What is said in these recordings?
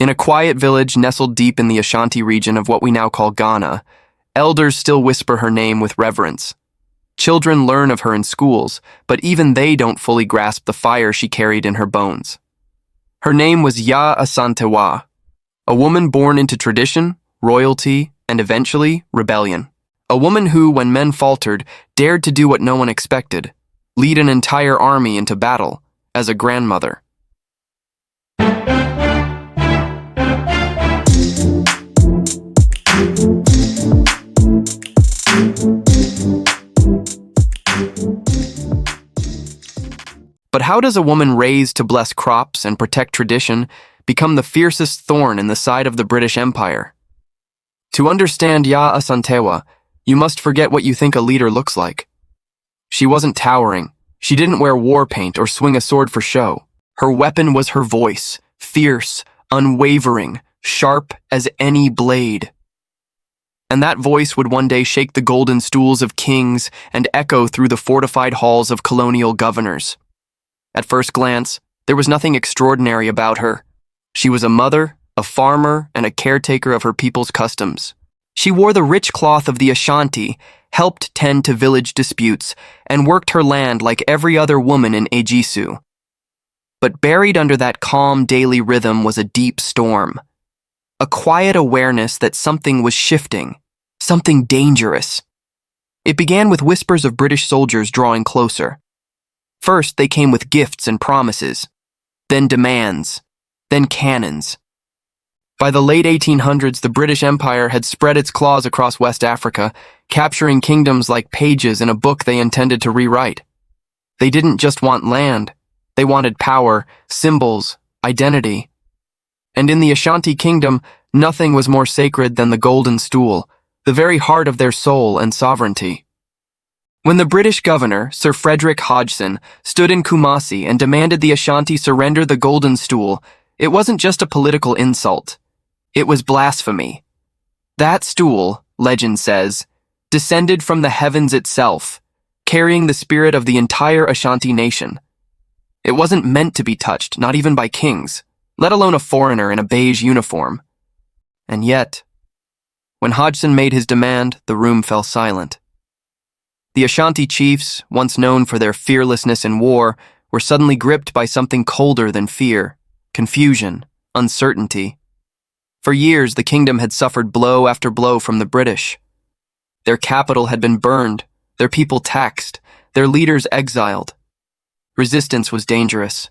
In a quiet village nestled deep in the Ashanti region of what we now call Ghana, elders still whisper her name with reverence. Children learn of her in schools, but even they don't fully grasp the fire she carried in her bones. Her name was Yaa Asantewaa, a woman born into tradition, royalty, and eventually rebellion. A woman who, when men faltered, dared to do what no one expected, lead an entire army into battle as a grandmother. But how does a woman raised to bless crops and protect tradition become the fiercest thorn in the side of the British Empire? To understand Yaa Asantewaa, you must forget what you think a leader looks like. She wasn't towering. She didn't wear war paint or swing a sword for show. Her weapon was her voice, fierce, unwavering, sharp as any blade. And that voice would one day shake the golden stools of kings and echo through the fortified halls of colonial governors. At first glance, there was nothing extraordinary about her. She was a mother, a farmer, and a caretaker of her people's customs. She wore the rich cloth of the Ashanti, helped tend to village disputes, and worked her land like every other woman in Ejisu. But buried under that calm daily rhythm was a deep storm. A quiet awareness that something was shifting, something dangerous. It began with whispers of British soldiers drawing closer. First, they came with gifts and promises, then demands, then cannons. By the late 1800s, the British Empire had spread its claws across West Africa, capturing kingdoms like pages in a book they intended to rewrite. They didn't just want land, they wanted power, symbols, identity. And in the Ashanti kingdom, nothing was more sacred than the Golden Stool, the very heart of their soul and sovereignty. When the British governor, Sir Frederick Hodgson, stood in Kumasi and demanded the Ashanti surrender the Golden Stool, it wasn't just a political insult. It was blasphemy. That stool, legend says, descended from the heavens itself, carrying the spirit of the entire Ashanti nation. It wasn't meant to be touched, not even by kings, let alone a foreigner in a beige uniform. And yet, when Hodgson made his demand, the room fell silent. The Ashanti chiefs, once known for their fearlessness in war, were suddenly gripped by something colder than fear, confusion, uncertainty. For years, the kingdom had suffered blow after blow from the British. Their capital had been burned, their people taxed, their leaders exiled. Resistance was dangerous.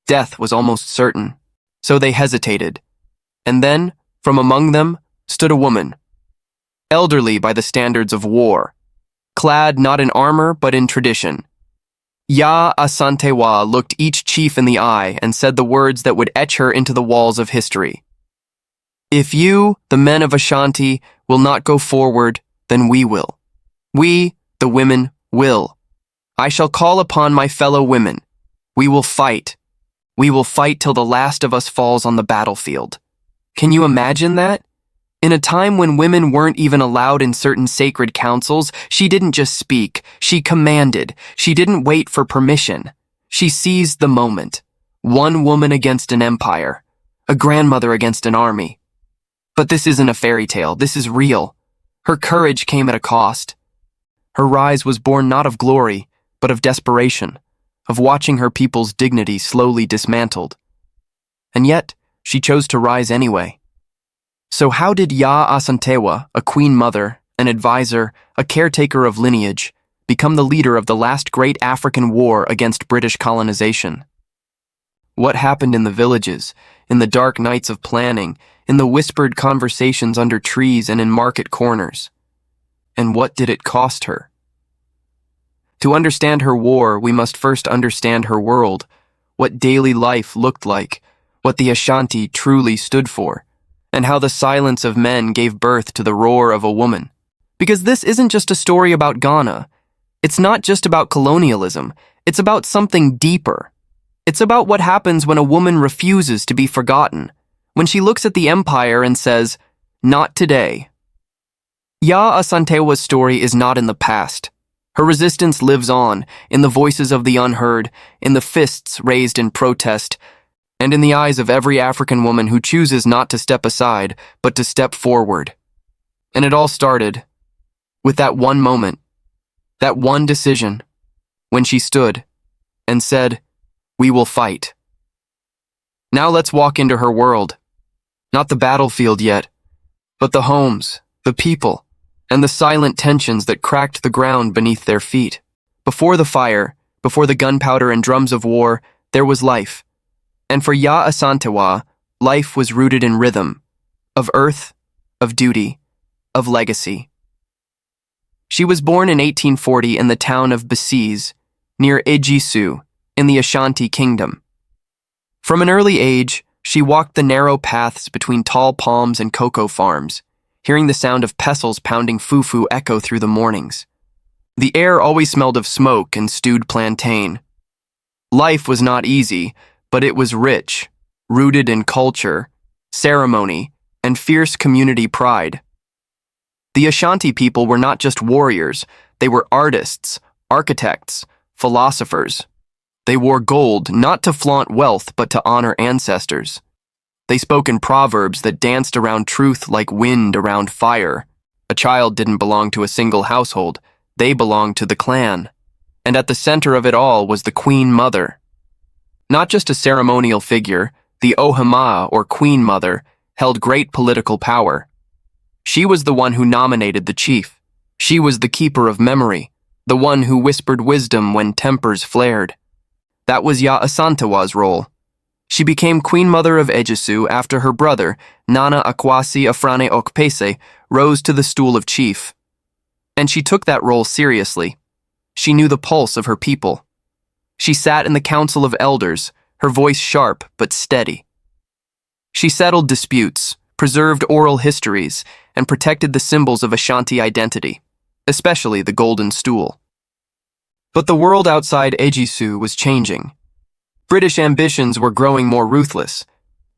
Death was almost certain. So they hesitated. And then, from among them, stood a woman. Elderly by the standards of war. Clad not in armor, but in tradition. Yaa Asantewaa looked each chief in the eye and said the words that would etch her into the walls of history. If you, the men of Ashanti, will not go forward, then we will. We, the women, will. I shall call upon my fellow women. We will fight. We will fight till the last of us falls on the battlefield. Can you imagine that? In a time when women weren't even allowed in certain sacred councils, she didn't just speak, she commanded. She didn't wait for permission. She seized the moment. One woman against an empire. A grandmother against an army. But this isn't a fairy tale, this is real. Her courage came at a cost. Her rise was born not of glory, but of desperation, of watching her people's dignity slowly dismantled. And yet, she chose to rise anyway. So how did Yaa Asantewaa, a queen mother, an advisor, a caretaker of lineage, become the leader of the last great African war against British colonization? What happened in the villages, in the dark nights of planning, in the whispered conversations under trees and in market corners? And what did it cost her? To understand her war, we must first understand her world, what daily life looked like, what the Ashanti truly stood for, and how the silence of men gave birth to the roar of a woman. Because this isn't just a story about Ghana. It's not just about colonialism. It's about something deeper. It's about what happens when a woman refuses to be forgotten, when she looks at the empire and says, "Not today." Yaa Asantewaa's story is not in the past. Her resistance lives on, in the voices of the unheard, in the fists raised in protest, and in the eyes of every African woman who chooses not to step aside, but to step forward. And it all started with that one moment, that one decision, when she stood and said, "We will fight." Now let's walk into her world. Not the battlefield yet, but the homes, the people, and the silent tensions that cracked the ground beneath their feet. Before the fire, before the gunpowder and drums of war, there was life. And for Yaa Asantewaa, life was rooted in rhythm, of earth, of duty, of legacy. She was born in 1840 in the town of Besize, near Exile, in the Ashanti kingdom. From an early age, she walked the narrow paths between tall palms and cocoa farms, hearing the sound of pestles pounding fufu echo through the mornings. The air always smelled of smoke and stewed plantain. Life was not easy, but it was rich, rooted in culture, ceremony, and fierce community pride. The Ashanti people were not just warriors, they were artists, architects, philosophers. They wore gold not to flaunt wealth but to honor ancestors. They spoke in proverbs that danced around truth like wind around fire. A child didn't belong to a single household, they belonged to the clan. And at the center of it all was the Queen Mother. Not just a ceremonial figure, the Ohama, or Queen Mother, held great political power. She was the one who nominated the chief. She was the keeper of memory, the one who whispered wisdom when tempers flared. That was Yaa Asantewaa's role. She became Queen Mother of Exile after her brother, Nana Akwasi Afrane Okpese, rose to the stool of chief. And she took that role seriously. She knew the pulse of her people. She sat in the council of elders, her voice sharp but steady. She settled disputes, preserved oral histories, and protected the symbols of Ashanti identity, especially the Golden Stool. But the world outside Exile was changing. British ambitions were growing more ruthless.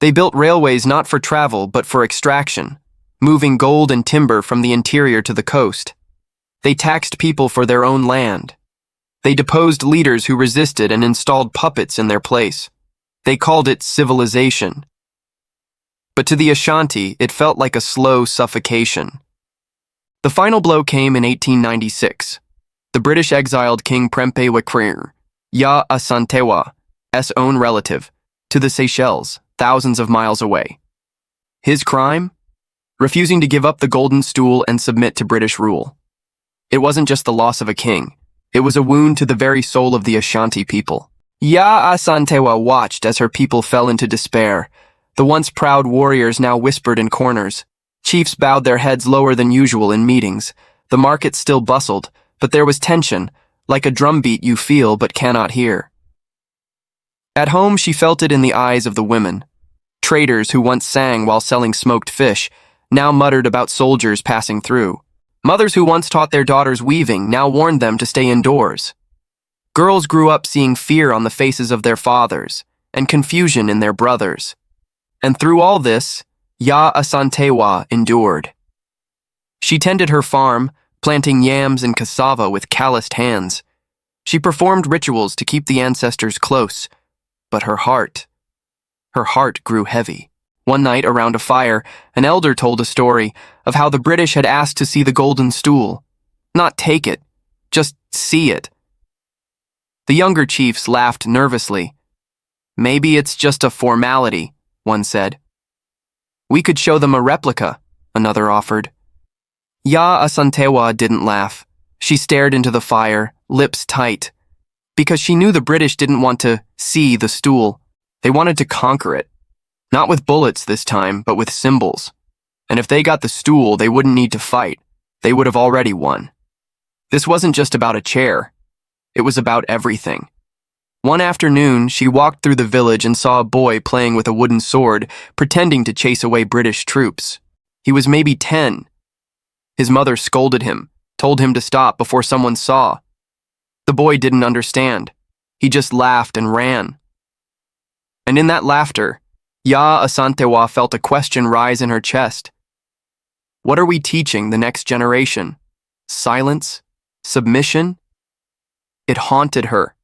They built railways not for travel but for extraction, moving gold and timber from the interior to the coast. They taxed people for their own land. They deposed leaders who resisted and installed puppets in their place. They called it civilization. But to the Ashanti, it felt like a slow suffocation. The final blow came in 1896. The British exiled King Prempeh Wakrir, Yaa Asantewa's own relative, to the Seychelles, thousands of miles away. His crime? Refusing to give up the Golden Stool and submit to British rule. It wasn't just the loss of a king. It was a wound to the very soul of the Ashanti people. Yaa Asantewaa watched as her people fell into despair. The once proud warriors now whispered in corners. Chiefs bowed their heads lower than usual in meetings. The market still bustled, but there was tension, like a drumbeat you feel but cannot hear. At home, she felt it in the eyes of the women. Traders who once sang while selling smoked fish now muttered about soldiers passing through. Mothers who once taught their daughters weaving now warned them to stay indoors. Girls grew up seeing fear on the faces of their fathers and confusion in their brothers. And through all this, Yaa Asantewaa endured. She tended her farm, planting yams and cassava with calloused hands. She performed rituals to keep the ancestors close, but her heart grew heavy. One night around a fire, an elder told a story of how the British had asked to see the Golden Stool. Not take it, just see it. The younger chiefs laughed nervously. "Maybe it's just a formality," one said. "We could show them a replica," another offered. Yaa Asantewaa didn't laugh. She stared into the fire, lips tight, because she knew the British didn't want to see the stool. They wanted to conquer it. Not with bullets this time, but with symbols. And if they got the stool, they wouldn't need to fight. They would have already won. This wasn't just about a chair. It was about everything. One afternoon, she walked through the village and saw a boy playing with a wooden sword, pretending to chase away British troops. He was maybe 10. His mother scolded him, told him to stop before someone saw. The boy didn't understand. He just laughed and ran. And in that laughter, Yaa Asantewaa felt a question rise in her chest. What are we teaching the next generation? Silence? Submission? It haunted her.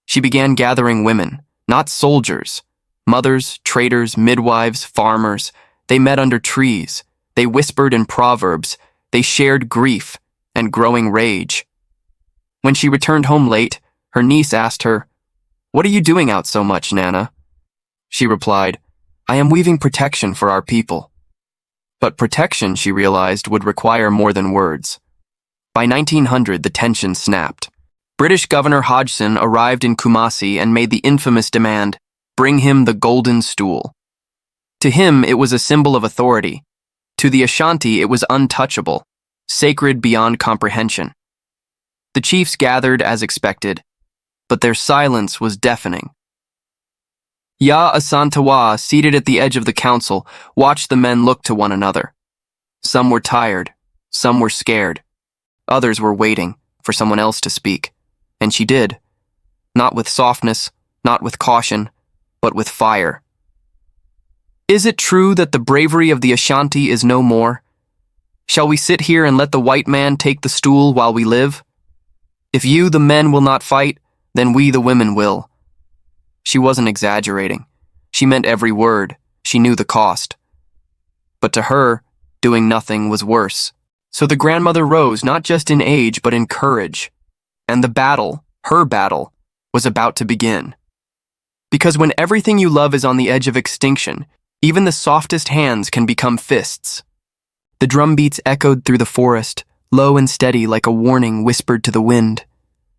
She began gathering women, not soldiers, Mothers, traders, midwives, farmers, they met under trees. They whispered in proverbs. They shared grief and growing rage. When she returned home late, her niece asked her, "What are you doing out so much, Nana?" She replied, "I am weaving protection for our people." But protection, she realized, would require more than words. By 1900, the tension snapped. British Governor Hodgson arrived in Kumasi and made the infamous demand, "Bring him the Golden Stool." To him, it was a symbol of authority. To the Ashanti, it was untouchable, sacred beyond comprehension. The chiefs gathered as expected, but their silence was deafening. Yaa Asantewaa, seated at the edge of the council, watched the men look to one another. Some were tired, some were scared. Others were waiting for someone else to speak. And she did. Not with softness, not with caution, but with fire. "Is it true that the bravery of the Ashanti is no more? Shall we sit here and let the white man take the stool while we live? If you, the men, will not fight, then we, the women, will." She wasn't exaggerating. She meant every word. She knew the cost. But to her, doing nothing was worse. So the grandmother rose, not just in age, but in courage. And the battle, her battle, was about to begin. Because when everything you love is on the edge of extinction, even the softest hands can become fists. The drum beats echoed through the forest, low and steady like a warning whispered to the wind.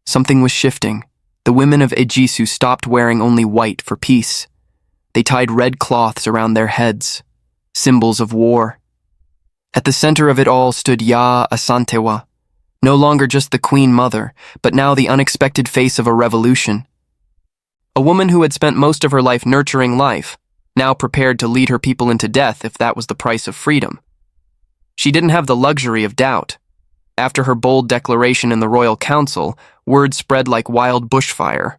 Something was shifting. The women of Ejisu stopped wearing only white for peace. They tied red cloths around their heads, symbols of war. At the center of it all stood Yaa Asantewaa, no longer just the queen mother, but now the unexpected face of a revolution. A woman who had spent most of her life nurturing life, now prepared to lead her people into death if that was the price of freedom. She didn't have the luxury of doubt. After her bold declaration in the Royal Council, word spread like wild bushfire.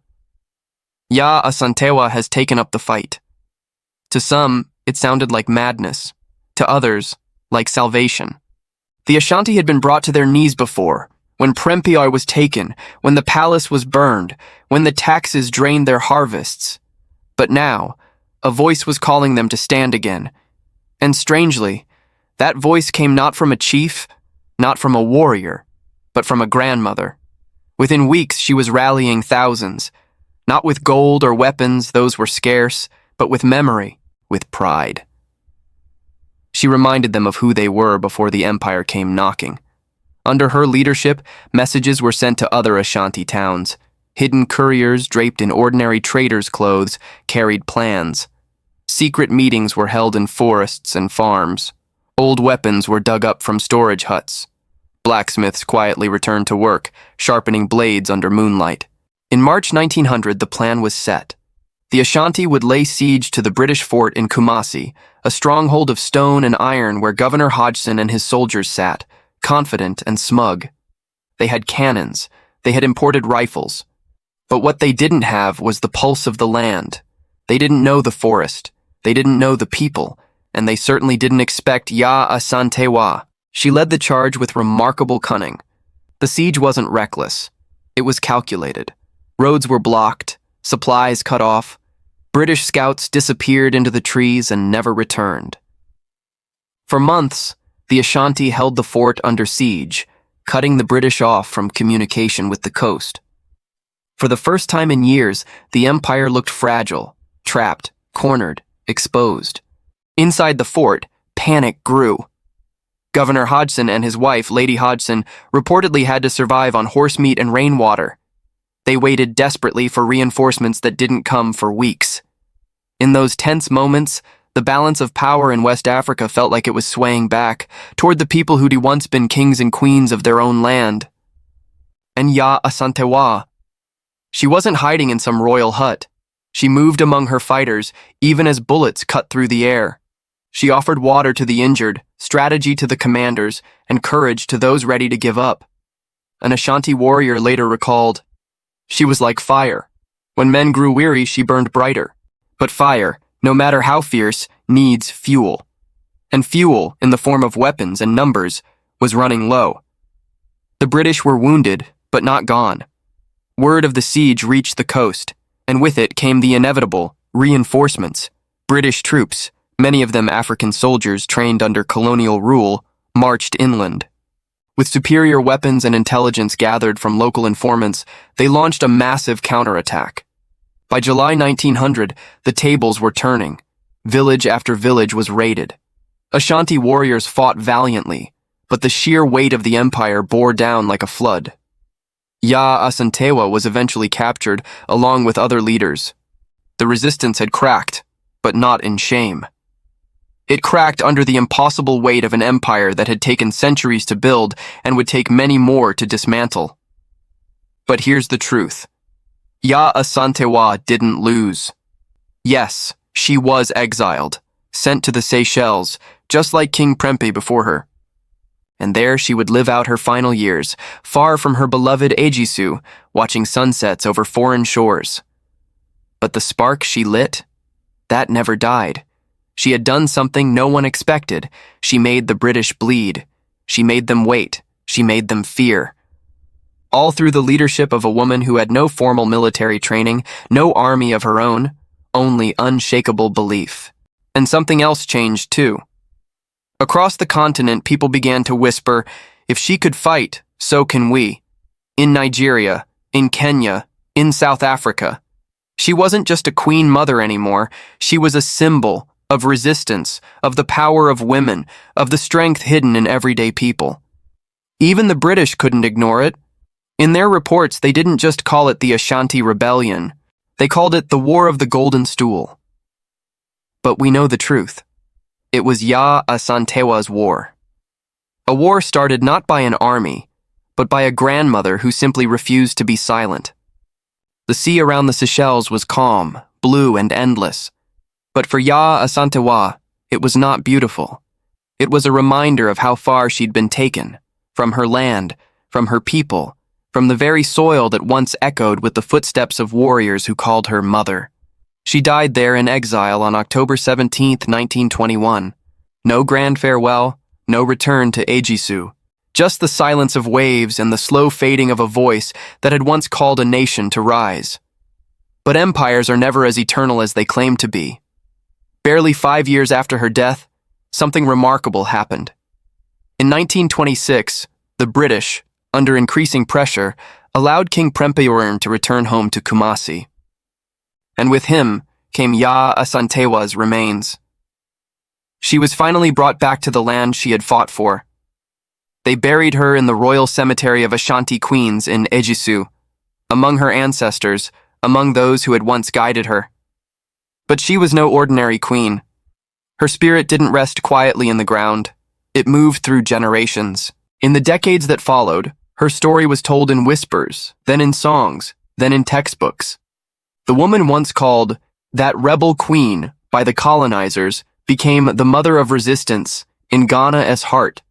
Yaa Asantewaa has taken up the fight. To some, it sounded like madness. To others, like salvation. The Ashanti had been brought to their knees before, when Prempiar was taken, when the palace was burned, when the taxes drained their harvests. But now, a voice was calling them to stand again. And strangely, that voice came not from a chief, not from a warrior, but from a grandmother. Within weeks, she was rallying thousands, not with gold or weapons, those were scarce, but with memory, with pride. She reminded them of who they were before the empire came knocking. Under her leadership, messages were sent to other Ashanti towns. Hidden couriers draped in ordinary traders' clothes carried plans. Secret meetings were held in forests and farms. Old weapons were dug up from storage huts. Blacksmiths quietly returned to work, sharpening blades under moonlight. In March 1900, the plan was set. The Ashanti would lay siege to the British fort in Kumasi, a stronghold of stone and iron where Governor Hodgson and his soldiers sat, confident and smug. They had cannons. They had imported rifles. But what they didn't have was the pulse of the land. They didn't know the forest. They didn't know the people. And they certainly didn't expect Yaa Asantewaa. She led the charge with remarkable cunning. The siege wasn't reckless. It was calculated. Roads were blocked, supplies cut off. British scouts disappeared into the trees and never returned. For months, the Ashanti held the fort under siege, cutting the British off from communication with the coast. For the first time in years, the empire looked fragile, trapped, cornered, exposed. Inside the fort, panic grew. Governor Hodgson and his wife, Lady Hodgson, reportedly had to survive on horse meat and rainwater. They waited desperately for reinforcements that didn't come for weeks. In those tense moments, the balance of power in West Africa felt like it was swaying back toward the people who'd once been kings and queens of their own land. And Yaa Asantewaa. She wasn't hiding in some royal hut. She moved among her fighters, even as bullets cut through the air. She offered water to the injured, strategy to the commanders, and courage to those ready to give up. An Ashanti warrior later recalled, "She was like fire. When men grew weary, she burned brighter. But fire, no matter how fierce, needs fuel. And fuel, in the form of weapons and numbers, was running low. The British were wounded, but not gone. Word of the siege reached the coast, and with it came the inevitable Reinforcements, British troops, many of them African soldiers trained under colonial rule, marched inland. With superior weapons and intelligence gathered from local informants, they launched a massive counterattack. By July 1900, the tables were turning. Village after village was raided. Ashanti warriors fought valiantly, but the sheer weight of the empire bore down like a flood. Yaa Asantewaa was eventually captured, along with other leaders. The resistance had cracked, but not in shame. It cracked under the impossible weight of an empire that had taken centuries to build and would take many more to dismantle. But here's the truth. Yaa Asantewaa didn't lose. Yes, she was exiled, sent to the Seychelles, just like King Prempeh before her. And there she would live out her final years, far from her beloved Ejisu, watching sunsets over foreign shores. But the spark she lit, that never died. She had done something no one expected. She made the British bleed. She made them wait. She made them fear. All through the leadership of a woman who had no formal military training, no army of her own, only unshakable belief. And something else changed too. Across the continent, people began to whisper, if she could fight, so can we. In Nigeria, in Kenya, in South Africa. She wasn't just a queen mother anymore. She was a symbol of resistance, of the power of women, of the strength hidden in everyday people. Even the British couldn't ignore it. In their reports, they didn't just call it the Ashanti Rebellion. They called it the War of the Golden Stool. But we know the truth. It was Yaa Asantewaa's war. A war started not by an army, but by a grandmother who simply refused to be silent. The sea around the Seychelles was calm, blue, and endless. But for Yaa Asantewaa, it was not beautiful. It was a reminder of how far she'd been taken, from her land, from her people, from the very soil that once echoed with the footsteps of warriors who called her mother. She died there in exile on October 17, 1921. No grand farewell, no return to Ejisu. Just the silence of waves and the slow fading of a voice that had once called a nation to rise. But empires are never as eternal as they claim to be. Barely 5 years after her death, something remarkable happened. In 1926, the British, under increasing pressure, allowed King Prempeh to return home to Kumasi. And with him came Yaa Asantewaa's remains. She was finally brought back to the land she had fought for. They buried her in the royal cemetery of Ashanti queens in Ejisu, among her ancestors, among those who had once guided her. But she was no ordinary queen. Her spirit didn't rest quietly in the ground. It moved through generations. In the decades that followed, her story was told in whispers, then in songs, then in textbooks. The woman once called that rebel queen by the colonizers became the mother of resistance in Ghana's heart.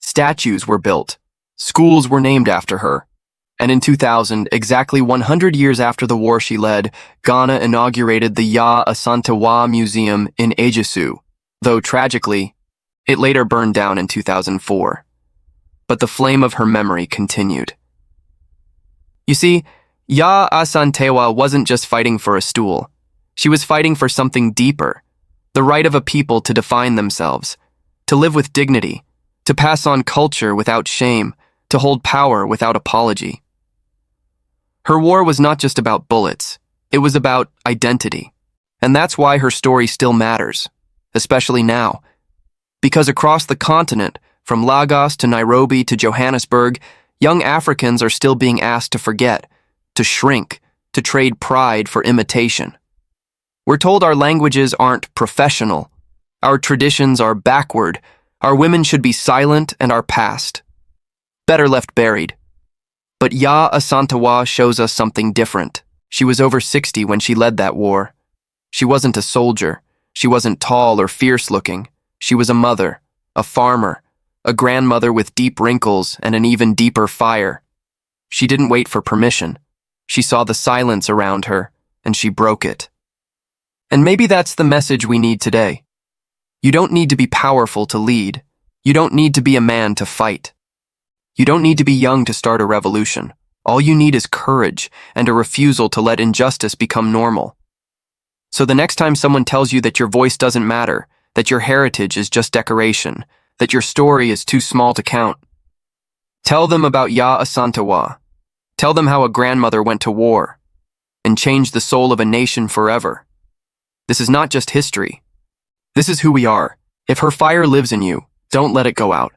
Statues were built. Schools were named after her. And in 2000, exactly 100 years after the war she led, Ghana inaugurated the Yaa Asantewaa Museum in Ejisu, though tragically, it later burned down in 2004. But the flame of her memory continued. You see, Yaa Asantewaa wasn't just fighting for a stool. She was fighting for something deeper, the right of a people to define themselves, to live with dignity, to pass on culture without shame, to hold power without apology. Her war was not just about bullets, it was about identity. And that's why her story still matters, especially now. Because across the continent, from Lagos to Nairobi to Johannesburg, young Africans are still being asked to forget, to shrink, to trade pride for imitation. We're told our languages aren't professional, our traditions are backward, our women should be silent, and our past better left buried. But Yaa Asantewaa shows us something different. She was over 60 when she led that war. She wasn't a soldier. She wasn't tall or fierce-looking. She was a mother, a farmer, a grandmother with deep wrinkles and an even deeper fire. She didn't wait for permission. She saw the silence around her, and she broke it. And maybe that's the message we need today. You don't need to be powerful to lead. You don't need to be a man to fight. You don't need to be young to start a revolution. All you need is courage and a refusal to let injustice become normal. So the next time someone tells you that your voice doesn't matter, that your heritage is just decoration, that your story is too small to count, tell them about Yaa Asantewaa. Tell them how a grandmother went to war and changed the soul of a nation forever. This is not just history. This is who we are. If her fire lives in you, don't let it go out.